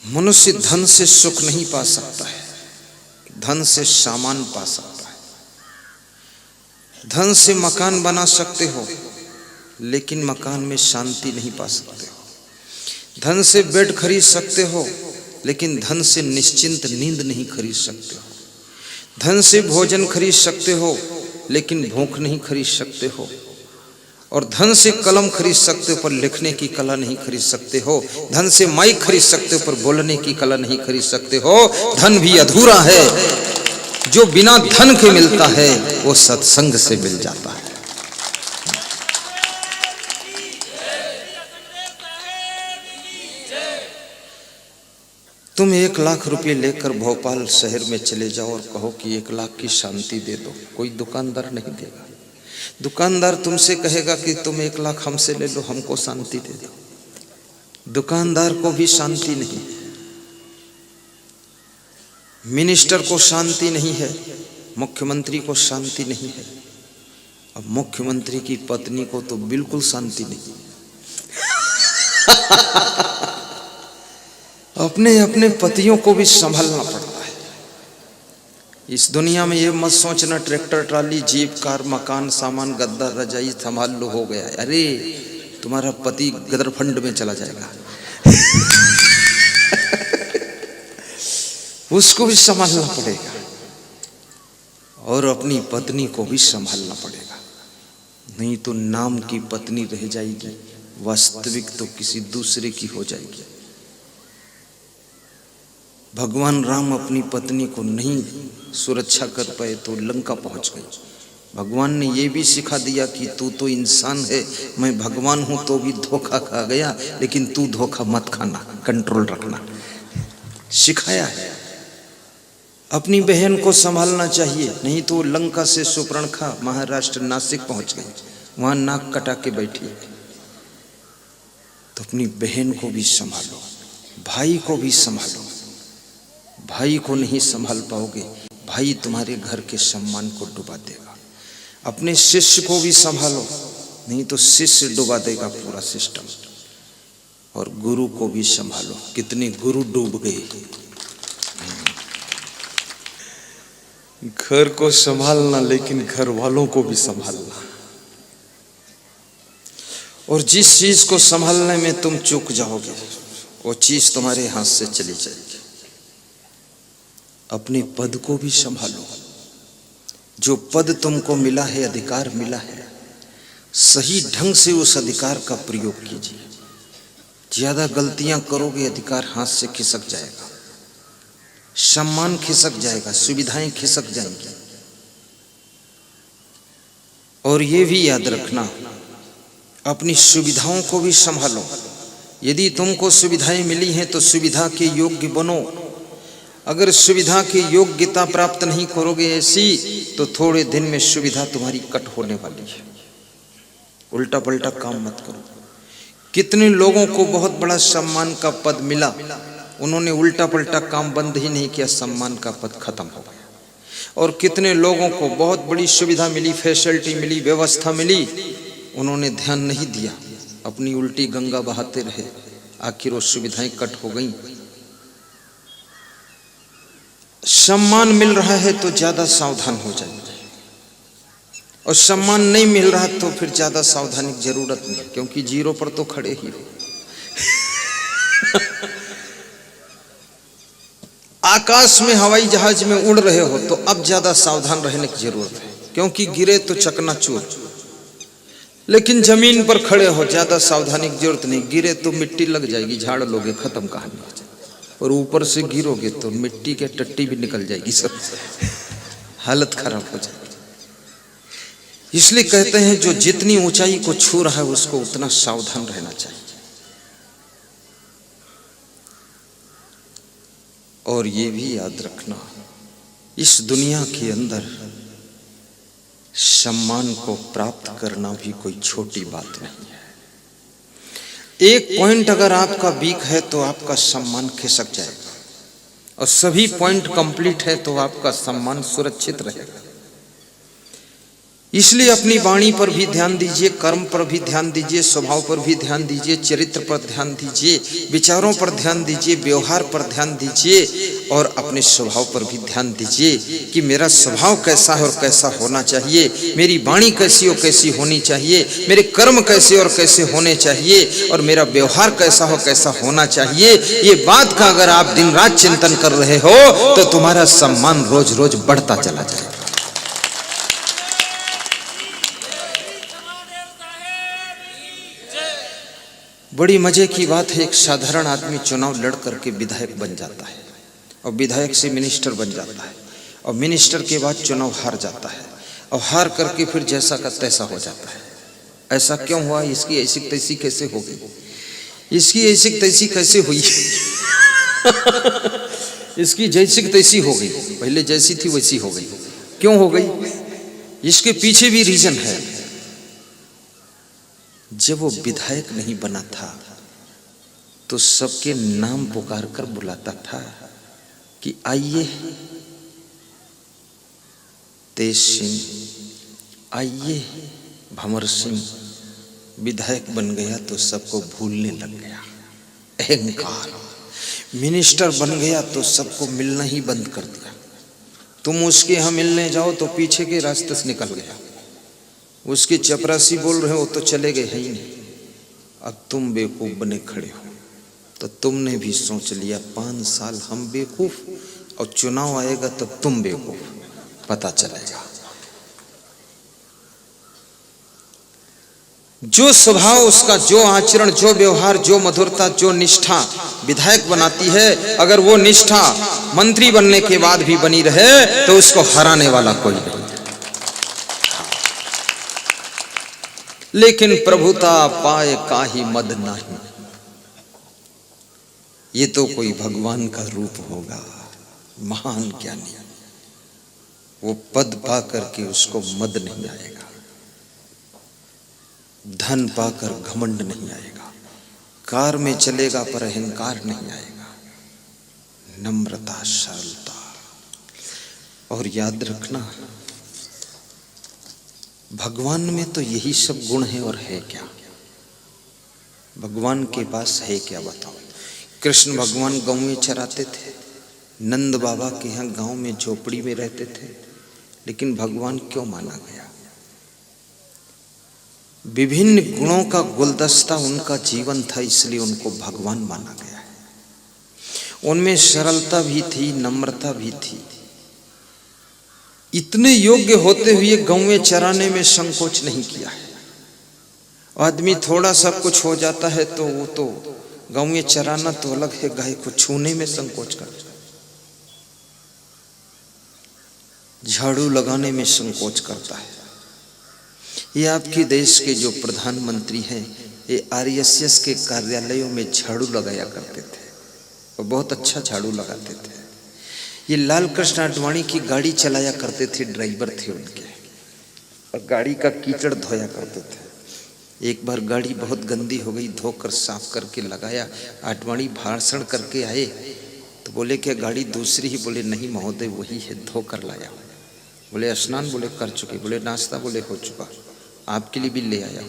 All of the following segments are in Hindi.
मनुष्य धन से सुख नहीं पा सकता है, धन से सामान पा सकता है। धन से मकान बना सकते हो लेकिन मकान में शांति नहीं पा सकते हो। धन से बेड खरीद सकते हो लेकिन धन से निश्चिंत नींद नहीं खरीद सकते हो। धन से भोजन खरीद सकते हो लेकिन भूख नहीं खरीद सकते हो। और धन से कलम खरीद सकते हो पर लिखने की कला नहीं खरीद सकते हो। धन से माइक खरीद सकते हो पर बोलने की कला नहीं खरीद सकते हो। धन भी अधूरा है, जो बिना धन के मिलता है वो सत्संग से मिल जाता है। तुम 1 लाख रुपए लेकर भोपाल शहर में चले जाओ और कहो कि 1 लाख की शांति दे दो, कोई दुकानदार नहीं देगा। दुकानदार तुमसे कहेगा कि तुम 1 लाख हमसे ले लो, हमको शांति दे दो। दुकानदार को भी शांति नहीं, मिनिस्टर को शांति नहीं है, मुख्यमंत्री को शांति नहीं है। अब मुख्यमंत्री की पत्नी को तो बिल्कुल शांति नहीं। अपने अपने पतियों को भी संभालना पड़ता है। इस दुनिया में ये मत सोचना ट्रैक्टर ट्राली जीप कार मकान सामान गद्दा रजाई संभाल लो हो गया। अरे तुम्हारा पति गदर फंड में चला जाएगा। उसको भी संभालना पड़ेगा और अपनी पत्नी को भी संभालना पड़ेगा, नहीं तो नाम की पत्नी रह जाएगी, वास्तविक तो किसी दूसरे की हो जाएगी। भगवान राम अपनी पत्नी को नहीं सुरक्षा कर पाए तो लंका पहुंच गए। भगवान ने यह भी सिखा दिया कि तू तो इंसान है, मैं भगवान हूं तो भी धोखा खा गया, लेकिन तू धोखा मत खाना, कंट्रोल रखना सिखाया है। अपनी बहन को संभालना चाहिए, नहीं तो लंका से सुपर्णखा महाराष्ट्र नासिक पहुंच गई, वहां नाक कटा के बैठी। तो अपनी बहन को भी संभालो, भाई को भी संभालो। भाई को नहीं संभाल पाओगे, भाई तुम्हारे घर के सम्मान को डुबा देगा। अपने शिष्य को भी संभालो, नहीं तो शिष्य डुबा देगा पूरा सिस्टम। और गुरु को भी संभालो, कितने गुरु डूब गए। घर को संभालना लेकिन घर वालों को भी संभालना। और जिस चीज को संभालने में तुम चूक जाओगे वो चीज तुम्हारे हाथ से चली जाएगी। अपने पद को भी संभालो, जो पद तुमको मिला है, अधिकार मिला है, सही ढंग से उस अधिकार का प्रयोग कीजिए। ज्यादा गलतियां करोगे अधिकार हाथ से खिसक जाएगा, सम्मान खिसक जाएगा, सुविधाएं खिसक जाएंगी। और ये भी याद रखना, अपनी सुविधाओं को भी संभालो। यदि तुमको सुविधाएं मिली हैं तो सुविधा के योग्य बनो। अगर सुविधा की योग्यता प्राप्त नहीं करोगे ऐसी, तो थोड़े दिन में सुविधा तुम्हारी कट होने वाली है। उल्टा पलटा काम मत करो। कितने लोगों को बहुत बड़ा सम्मान का पद मिला, उन्होंने उल्टा पलटा काम बंद ही नहीं किया, सम्मान का पद खत्म हो गया। और कितने लोगों को बहुत बड़ी सुविधा मिली, फैसिलिटी मिली, व्यवस्था मिली, उन्होंने ध्यान नहीं दिया, अपनी उल्टी गंगा बहाते रहे, आखिर वो सुविधाएं कट हो गई। सम्मान मिल रहा है तो ज्यादा सावधान हो जाइए, और सम्मान नहीं मिल रहा तो फिर ज्यादा सावधानी की जरूरत नहीं, क्योंकि जीरो पर तो खड़े ही हो। आकाश में हवाई जहाज में उड़ रहे हो तो अब ज्यादा सावधान रहने की जरूरत है, क्योंकि गिरे तो चकनाचूर। लेकिन जमीन पर खड़े हो, ज्यादा सावधानी की जरूरत नहीं, गिरे तो मिट्टी लग जाएगी, झाड़ लोगे, खत्म कहानी हो जाएगी। और ऊपर से गिरोगे तो मिट्टी के टट्टी भी निकल जाएगी, सब हालत खराब हो जाएगी। इसलिए कहते हैं जो जितनी ऊंचाई को छू रहा है उसको उतना सावधान रहना चाहिए। और ये भी याद रखना, इस दुनिया के अंदर सम्मान को प्राप्त करना भी कोई छोटी बात नहीं है। एक पॉइंट अगर आपका वीक है तो आपका सम्मान खिसक जाएगा, और सभी पॉइंट कंप्लीट है तो आपका सम्मान सुरक्षित रहेगा। इसलिए अपनी वाणी पर भी ध्यान दीजिए, कर्म पर भी ध्यान दीजिए, स्वभाव पर भी ध्यान दीजिए, चरित्र पर ध्यान दीजिए, विचारों पर ध्यान दीजिए, व्यवहार पर ध्यान दीजिए और अपने स्वभाव पर भी ध्यान दीजिए कि मेरा स्वभाव कैसा है और कैसा होना चाहिए, मेरी वाणी कैसी और कैसी होनी चाहिए, मेरे कर्म कैसे और कैसे होने चाहिए और मेरा व्यवहार कैसा हो कैसा होना चाहिए। ये बात का अगर आप दिन रात चिंतन कर रहे हो तो तुम्हारा सम्मान रोज रोज बढ़ता चला जाएगा। बड़ी मजे की बात है, एक साधारण आदमी चुनाव लड़ करके विधायक बन जाता है और विधायक से मिनिस्टर बन जाता है और मिनिस्टर के बाद चुनाव हार जाता है और हार करके फिर जैसा का तैसा हो जाता है। ऐसा क्यों हुआ? इसकी ऐसी तैसी कैसे हो गई? इसकी ऐसी तैसी कैसे हुई? इसकी जैसी तैसी हो गई, पहले जैसी थी वैसी हो गई। क्यों हो गई? इसके पीछे भी रीजन है। जब वो विधायक नहीं बना था तो सबके नाम पुकार कर बुलाता था कि आइए तेज सिंह, आइए भंवर सिंह। विधायक बन गया तो सबको भूलने लग गया, अहंकार। मिनिस्टर बन गया तो सबको मिलना ही बंद कर दिया। तुम उसके यहां मिलने जाओ तो पीछे के रास्ते से निकल गया। उसके चपरासी बोल रहे हो तो चले गए है ही नहीं। अब तुम बेवकूफ बने खड़े हो तो तुमने भी सोच लिया 5 साल हम बेवकूफ और चुनाव आएगा तो तुम बेवकूफ, पता चलेगा। जो स्वभाव उसका, जो आचरण, जो व्यवहार, जो मधुरता, जो निष्ठा विधायक बनाती है, अगर वो निष्ठा मंत्री बनने के बाद भी बनी रहे तो उसको हराने वाला कोई नहीं। लेकिन प्रभुता पाए काहि मद नहीं, ये तो कोई भगवान का रूप होगा, महान ज्ञानी। वो पद पा करके उसको मद नहीं आएगा, धन पाकर घमंड नहीं आएगा, कार में चलेगा पर अहंकार नहीं आएगा, नम्रता, सरलता। और याद रखना, भगवान में तो यही सब गुण है और है क्या? भगवान के पास है क्या बताओ? कृष्ण भगवान गांव में चराते थे, नंद बाबा के यहाँ गांव में झोपड़ी में रहते थे, लेकिन भगवान क्यों माना गया? विभिन्न गुणों का गुलदस्ता उनका जीवन था, इसलिए उनको भगवान माना गया है। उनमें सरलता भी थी, नम्रता भी थी। इतने योग्य होते हुए गांव में चराने में संकोच नहीं किया है। आदमी थोड़ा सा कुछ हो जाता है तो वो तो गांव में चराना तो अलग है, गाय को छूने में संकोच करता है, झाड़ू लगाने में संकोच करता है। ये आपके देश के जो प्रधानमंत्री हैं, ये आरएसएस के कार्यालयों में झाड़ू लगाया करते थे और बहुत अच्छा झाड़ू लगाते थे। ये लाल कृष्ण आडवाणी की गाड़ी चलाया करते थे, ड्राइवर थे उनके, और गाड़ी का कीचड़ धोया करते थे। एक बार गाड़ी बहुत गंदी हो गई, धोकर साफ करके लगाया। आडवाणी भाषण करके आए तो बोले क्या गाड़ी दूसरी ही? बोले नहीं महोदय वही है, धोकर लाया। बोले स्नान? बोले कर चुके। बोले नाश्ता? बोले हो चुका, आपके लिए भी ले आया।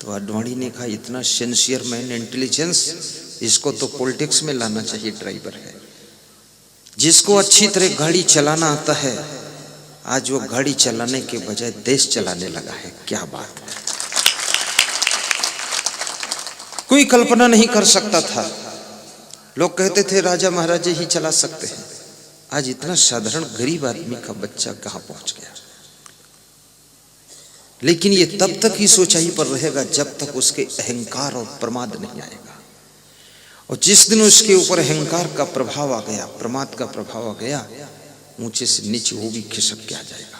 तो आडवाणी ने कहा इतना सिंसियर मैन, इंटेलिजेंस, इसको तो पॉलिटिक्स में लाना चाहिए। ड्राइवर है, जिसको अच्छी तरह गाड़ी चलाना आता है, आज वो गाड़ी चलाने के बजाय देश चलाने लगा है। क्या बात है! कोई कल्पना नहीं कर सकता था। लोग कहते थे राजा महाराजे ही चला सकते हैं। आज इतना साधारण गरीब आदमी का बच्चा कहां पहुंच गया। लेकिन ये तब तक ही ऊंचाई पर रहेगा जब तक उसके अहंकार और प्रमाद नहीं आएगा। और जिस दिन उसके ऊपर अहंकार का प्रभाव आ गया, प्रमाद का प्रभाव आ गया, ऊंचे से नीचे वो भी खिसक के आ जाएगा।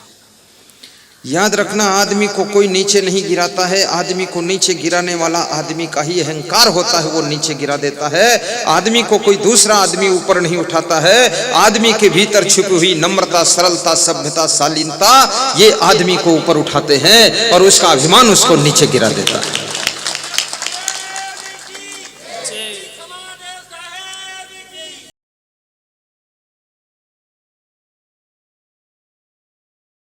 याद रखना, आदमी को कोई नीचे नहीं गिराता है। आदमी को नीचे गिराने वाला आदमी का ही अहंकार होता है, वो नीचे गिरा देता है। आदमी को कोई दूसरा आदमी ऊपर नहीं उठाता है। आदमी के भीतर छुपी हुई नम्रता, सरलता, सभ्यता, शालीनता, ये आदमी को ऊपर उठाते हैं और उसका अभिमान उसको नीचे गिरा देता है।